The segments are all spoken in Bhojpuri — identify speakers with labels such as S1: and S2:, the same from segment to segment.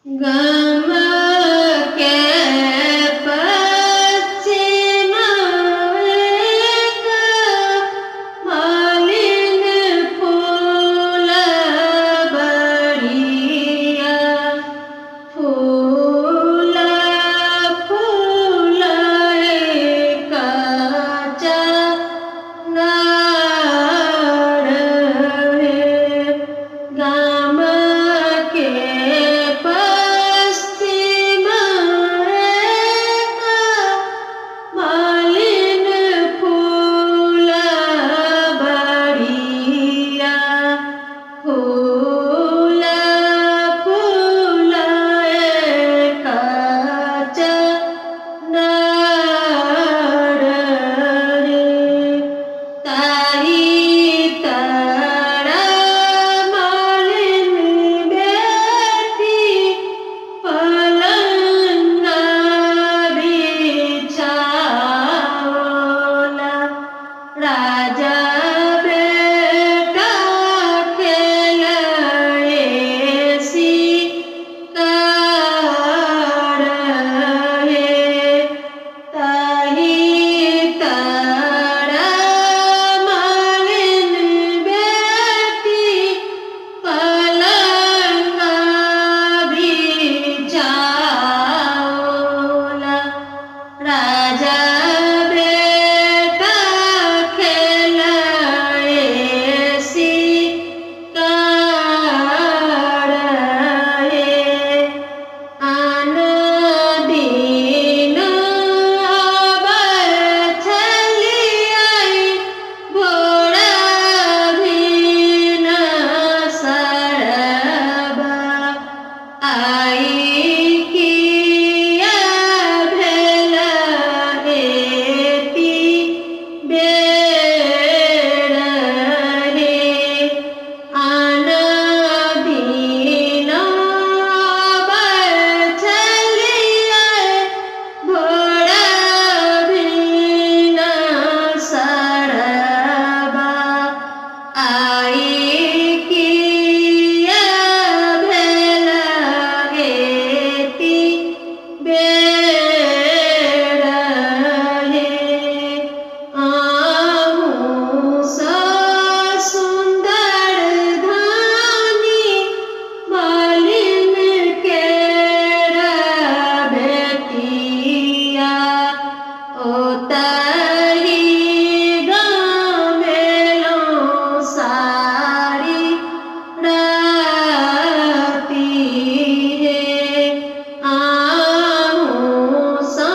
S1: गम के पश्चिम एक मलिन फूल बढ़िया फूल फूल कचा नाड़ गाम के पश्चिम एक मलिन फूल बढ़िया फूल फूल कचा नाड़ ताही तारा मालिन बेटी पलंगा बिछावला राजा बेटा खेले शिकार ताही तारा मालिन बेटी पलंगा बिछावला राजा बेटा खेले शिकार आन दिन बछलियाई घोड़ा बिन सरबा आई किया भेल एती बेर आन दिन बछलियाई घोड़ा बिन सरबा आई किया भेल एती बेर आहूँ सा सुंदर धानी मालिन केरा बेटिया ओतही गामेलो सारी राती आहूँ सा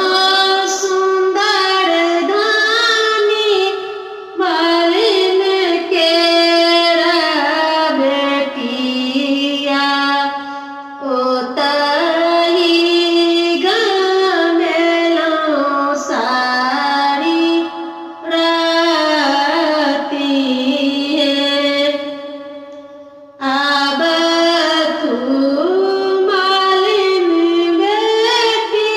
S1: सुंदर धानी मालिन केरा बेटिया ओतही गामेलो सारी राती आब तू मालिन बेटी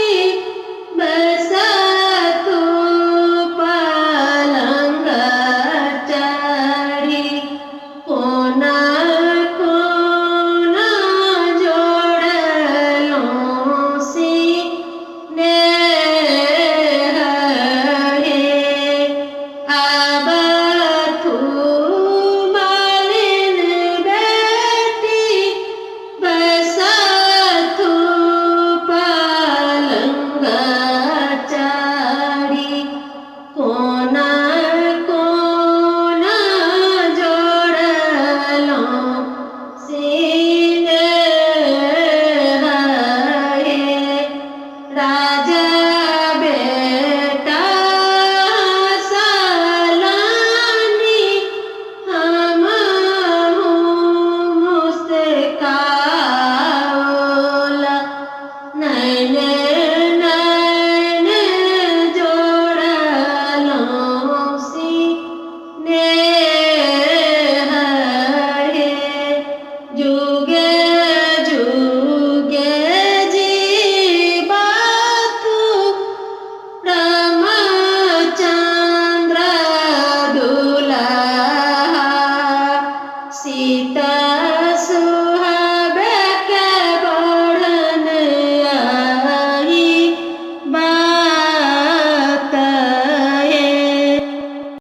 S1: बस तू पलंग चढ़ी कोना कोना जोड़लो सिनेह आब तू मालिन बेटी बस तू पलंग चढ़ी कोना कोना जोड़लो सिनेह राजा बेटा सालानी हमहूँ मुस्कावला नैन नैन जोड़लो सिनेह जुगे